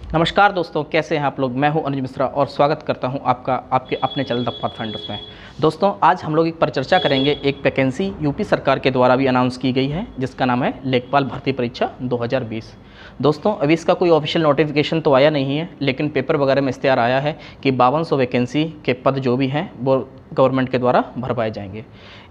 नमस्कार दोस्तों, कैसे हैं आप लोग। मैं हूं अनुज मिश्रा और स्वागत करता हूं आपका आपके अपने चैनल द पाथफाइंडर्स में। दोस्तों, आज हम लोग एक पर चर्चा करेंगे। एक वैकेंसी यूपी सरकार के द्वारा भी अनाउंस की गई है जिसका नाम है लेखपाल भर्ती परीक्षा 2020। दोस्तों, अभी इसका कोई ऑफिशियल नोटिफिकेशन तो आया नहीं है, लेकिन पेपर वगैरह में इश्तेहार आया है कि 5200 वैकेंसी के पद जो भी हैं वो गवर्नमेंट के द्वारा भरवाए जाएंगे।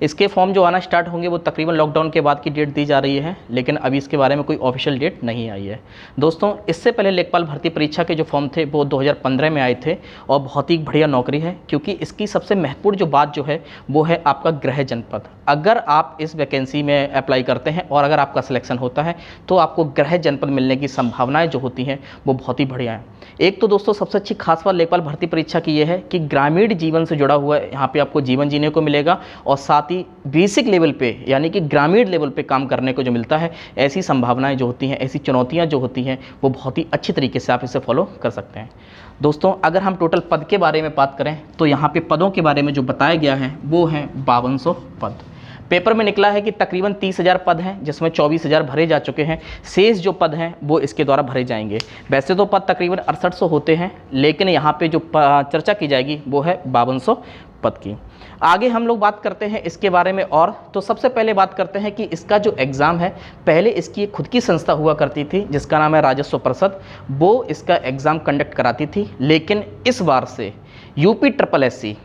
इसके फॉर्म जो आना स्टार्ट होंगे वो तकरीबन लॉकडाउन के बाद की डेट दी जा रही है, लेकिन अभी इसके बारे में कोई ऑफिशियल डेट नहीं आई है। दोस्तों, इससे पहले लेखपाल भर्ती परीक्षा के जो फॉर्म थे वो 2015 में आए थे और बहुत ही बढ़िया नौकरी है, क्योंकि इसकी सबसे महत्वपूर्ण जो बात जो है वो है आपका गृह जनपद। अगर आप इस वैकेंसी में अप्लाई करते हैं और अगर आपका सिलेक्शन होता है तो आपको गृह जनपद मिलने की संभावनाएं जो होती हैं वो बहुत ही बढ़िया हैं। एक तो दोस्तों सबसे अच्छी खास बात लेखपाल भर्ती परीक्षा की ये है कि ग्रामीण जीवन से जुड़ा हुआ यहाँ पे आपको जीवन जीने को मिलेगा और साथ ही बेसिक लेवल पे यानी कि ग्रामीण लेवल पे काम करने को जो मिलता है, ऐसी संभावनाएं जो होती हैं, ऐसी चुनौतियां जो होती हैं वो बहुत ही अच्छी तरीके से आप इसे फॉलो कर सकते हैं। दोस्तों, अगर हम टोटल पद के बारे में बात करें तो यहाँ पे पदों के बारे में जो बताया गया है वो हैं 5200 पद। पेपर में निकला है कि तकरीबन 30,000 पद हैं, जिसमें 24,000 भरे जा चुके हैं। शेष जो पद हैं वो इसके द्वारा भरे जाएंगे। वैसे तो पद तकरीबन 6800 होते हैं, लेकिन यहाँ पे जो चर्चा की जाएगी वो है 5200 पद की। आगे हम लोग बात करते हैं इसके बारे में। और तो सबसे पहले बात करते हैं कि इसका जो एग्ज़ाम है, पहले इसकी एक खुद की संस्था हुआ करती थी जिसका नाम है राजस्व परिषद, वो इसका एग्ज़ाम कंडक्ट कराती थी। लेकिन इस बार से यूपी ट्रिपल एससी,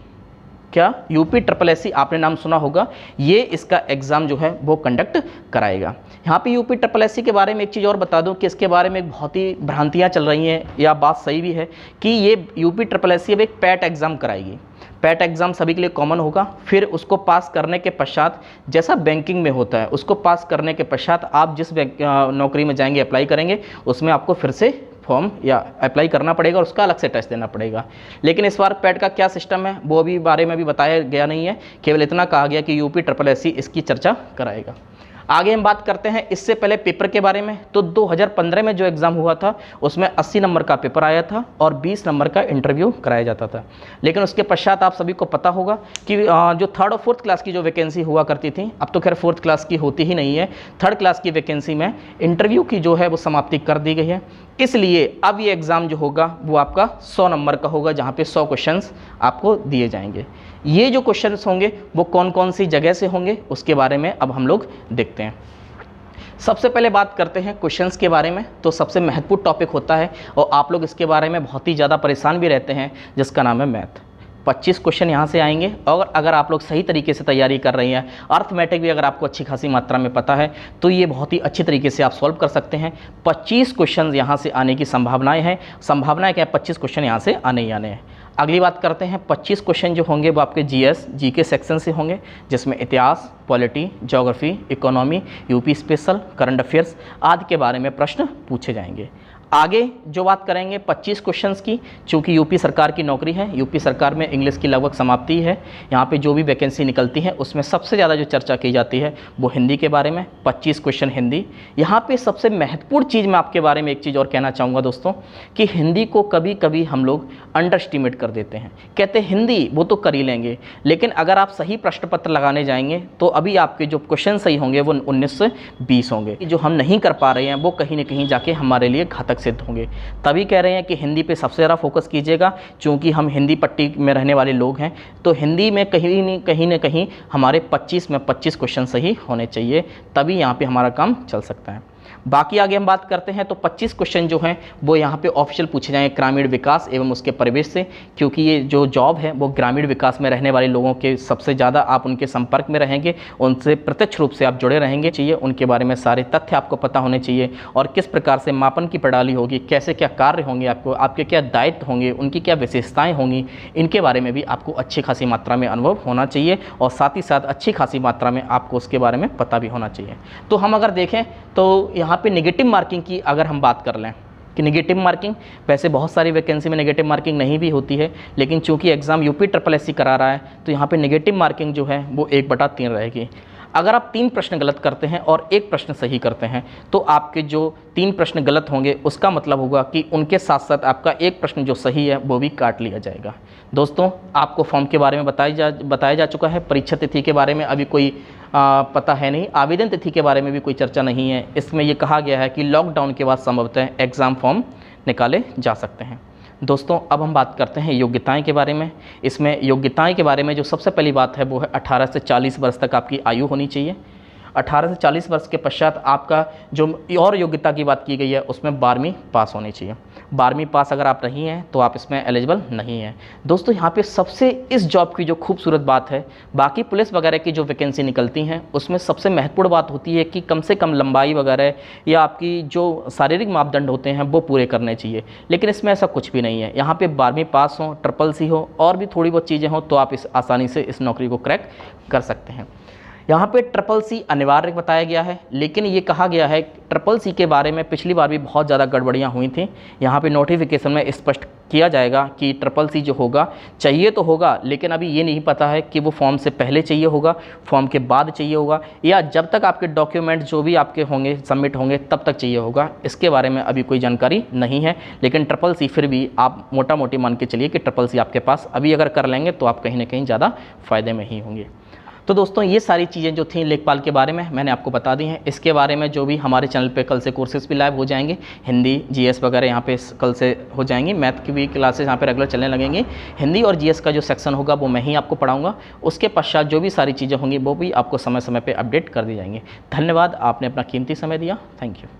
क्या यूपी ट्रिपल एससी आपने नाम सुना होगा, ये इसका एग्ज़ाम जो है वो कंडक्ट कराएगा। यहाँ पे यूपी ट्रिपल एससी के बारे में एक चीज़ और बता दूं कि इसके बारे में बहुत ही भ्रांतियाँ चल रही हैं, या बात सही भी है कि ये यूपी ट्रिपल एससी अब एक पैट एग्ज़ाम कराएगी। पैट एग्ज़ाम सभी के लिए कॉमन होगा, फिर उसको पास करने के पश्चात, जैसा बैंकिंग में होता है, उसको पास करने के पश्चात आप जिस नौकरी में जाएंगे, अप्लाई करेंगे, उसमें आपको फिर से फॉर्म या अप्लाई करना पड़ेगा और उसका अलग से टेस्ट देना पड़ेगा। लेकिन इस बार पैट का क्या सिस्टम है वो अभी बारे में भी बताया गया नहीं है, केवल इतना कहा गया कि यूपी ट्रिपल एससी इसकी चर्चा कराएगा। आगे हम बात करते हैं इससे पहले पेपर के बारे में। तो 2015 में जो एग्ज़ाम हुआ था उसमें 80 नंबर का पेपर आया था और 20 नंबर का इंटरव्यू कराया जाता था। लेकिन उसके पश्चात आप सभी को पता होगा कि जो थर्ड और फोर्थ क्लास की जो वैकेंसी हुआ करती थी, अब तो खैर फोर्थ क्लास की होती ही नहीं है, थर्ड क्लास की वैकेंसी में इंटरव्यू की जो है वो समाप्ति कर दी गई है। इसलिए अब ये एग्ज़ाम जो होगा वो आपका 100 नंबर का होगा, जहाँ पे 100 क्वेश्चंस आपको दिए जाएंगे। ये जो क्वेश्चंस होंगे वो कौन कौन सी जगह से होंगे उसके बारे में अब हम लोग देखते हैं। सबसे पहले बात करते हैं क्वेश्चंस के बारे में। तो सबसे महत्वपूर्ण टॉपिक होता है और आप लोग इसके बारे में बहुत ही ज़्यादा परेशान भी रहते हैं, जिसका नाम है मैथ। 25 क्वेश्चन यहाँ से आएंगे और अगर आप लोग सही तरीके से तैयारी कर रही हैं, अर्थमेटिक भी अगर आपको अच्छी खासी मात्रा में पता है, तो ये बहुत ही अच्छी तरीके से आप सॉल्व कर सकते हैं। 25 क्वेश्चन यहाँ से आने की संभावनाएं हैं। संभावनाएं क्या है? 25 क्वेश्चन यहाँ से आने ही आने हैं। अगली बात करते हैं, 25 क्वेश्चन जो होंगे वो आपके जीके सेक्शन से होंगे, जिसमें इतिहास, polity, geography, economy, UP special, current affairs आदि के बारे में प्रश्न पूछे जाएंगे। आगे जो बात करेंगे 25 क्वेश्चंस की, चूँकि यूपी सरकार की नौकरी है, यूपी सरकार में इंग्लिश की लगभग समाप्ति है। यहाँ पे जो भी वैकेंसी निकलती है उसमें सबसे ज़्यादा जो चर्चा की जाती है वो हिंदी के बारे में। 25 क्वेश्चन हिंदी। यहाँ पे सबसे महत्वपूर्ण चीज़ मैं आपके बारे में एक चीज़ और कहना चाहूँगा दोस्तों, कि हिंदी को कभी कभी हम लोग अंडर एस्टिमेट कर देते हैं। कहते हैं हिंदी वो तो कर ही लेंगे, लेकिन अगर आप सही प्रश्न पत्र लगाने जाएंगे तो अभी आपके जो क्वेश्चन सही होंगे वो 19 से 20 होंगे। जो हम नहीं कर पा रहे हैं वो कहीं ना कहीं जाके हमारे लिए घातक सिद्ध होंगे। तभी कह रहे हैं कि हिंदी पे सबसे ज़्यादा फोकस कीजिएगा, क्योंकि हम हिंदी पट्टी में रहने वाले लोग हैं। तो हिंदी में कहीं ना कहीं हमारे 25 में 25 क्वेश्चन सही होने चाहिए, तभी यहाँ पे हमारा काम चल सकता है। बाकी आगे हम बात करते हैं तो 25 क्वेश्चन जो हैं वो यहाँ पे ऑफिशियल पूछे जाएंगे ग्रामीण विकास एवं उसके परिवेश से, क्योंकि ये जो जॉब है वो ग्रामीण विकास में रहने वाले लोगों के सबसे ज़्यादा आप उनके संपर्क में रहेंगे, उनसे प्रत्यक्ष रूप से आप जुड़े रहेंगे चाहिए, उनके बारे में सारे तथ्य आपको पता होने चाहिए और किस प्रकार से मापन की प्रणाली होगी, कैसे क्या कार्य होंगे, आपके क्या दायित्व होंगे, उनकी क्या विशेषताएँ होंगी, इनके बारे में भी आपको अच्छी खासी मात्रा में अनुभव होना चाहिए और साथ ही साथ अच्छी खासी मात्रा में आपको उसके बारे में पता भी होना चाहिए। तो हम अगर देखें तो यहाँ पे नेगेटिव मार्किंग की अगर हम बात कर लें कि नेगेटिव मार्किंग, वैसे बहुत सारी वैकेंसी में नेगेटिव मार्किंग नहीं भी होती है, लेकिन चूंकि एग्ज़ाम यूपी ट्रिपल एससी करा रहा है तो यहाँ पे नेगेटिव मार्किंग जो है वो 1/3 रहेगी। अगर आप 3 प्रश्न गलत करते हैं और 1 प्रश्न सही करते हैं तो आपके जो 3 प्रश्न गलत होंगे उसका मतलब होगा कि उनके साथ साथ आपका 1 प्रश्न जो सही है वो भी काट लिया जाएगा। दोस्तों, आपको फॉर्म के बारे में बताया जा चुका है। परीक्षा तिथि के बारे में अभी कोई पता है नहीं, आवेदन तिथि के बारे में भी कोई चर्चा नहीं है। इसमें यह कहा गया है कि लॉकडाउन के बाद संभवतः एग्ज़ाम फॉर्म निकाले जा सकते हैं। दोस्तों अब हम बात करते हैं योग्यताएं के बारे में। इसमें योग्यताएं के बारे में जो सबसे पहली बात है वो है 18 से 40 वर्ष तक आपकी आयु होनी चाहिए। 18 से 40 वर्ष के पश्चात आपका जो और योग्यता की बात की गई है उसमें 12वीं पास होनी चाहिए। 12वीं पास अगर आप नहीं हैं तो आप इसमें एलिजिबल नहीं हैं। दोस्तों यहाँ पे सबसे इस जॉब की जो खूबसूरत बात है, बाकी पुलिस वगैरह की जो वैकेंसी निकलती हैं उसमें सबसे महत्वपूर्ण बात होती है कि कम से कम लंबाई वगैरह या आपकी जो शारीरिक मापदंड होते हैं वो पूरे करने चाहिए, लेकिन इसमें ऐसा कुछ भी नहीं है। यहाँ पे 12वीं पास हो, SSS हो और भी थोड़ी बहुत चीज़ें हों तो आप इस आसानी से इस नौकरी को क्रैक कर सकते हैं। यहाँ पे SSS अनिवार्य बताया गया है, लेकिन ये कहा गया है SSS के बारे में पिछली बार भी बहुत ज़्यादा गड़बड़ियाँ हुई थी। यहाँ पे नोटिफिकेशन में स्पष्ट किया जाएगा कि SSS जो होगा चाहिए तो होगा, लेकिन अभी ये नहीं पता है कि वो फॉर्म से पहले चाहिए होगा, फॉर्म के बाद चाहिए होगा, या जब तक आपके डॉक्यूमेंट जो भी आपके होंगे सबमिट होंगे तब तक चाहिए होगा। इसके बारे में अभी कोई जानकारी नहीं है, लेकिन SSS फिर भी आप मोटा मोटी मान के चलिए कि SSS आपके पास अभी अगर कर लेंगे तो आप कहीं ना कहीं ज़्यादा फ़ायदे में ही होंगे। तो दोस्तों ये सारी चीज़ें जो थी लेखपाल के बारे में मैंने आपको बता दी हैं। इसके बारे में जो भी हमारे चैनल पे कल से कोर्सेज भी लाइव हो जाएंगे, हिंदी GS वगैरह यहाँ पे कल से हो जाएंगी, मैथ की भी क्लासेस यहाँ पे रेगुलर चलने लगेंगी। हिंदी और GS का जो सेक्शन होगा वो मैं ही आपको पढ़ाऊँगा, उसके पश्चात जो भी सारी चीज़ें होंगी वो भी आपको समय समय पर अपडेट कर दी जाएंगी। धन्यवाद, आपने अपना कीमती समय दिया। Thank you.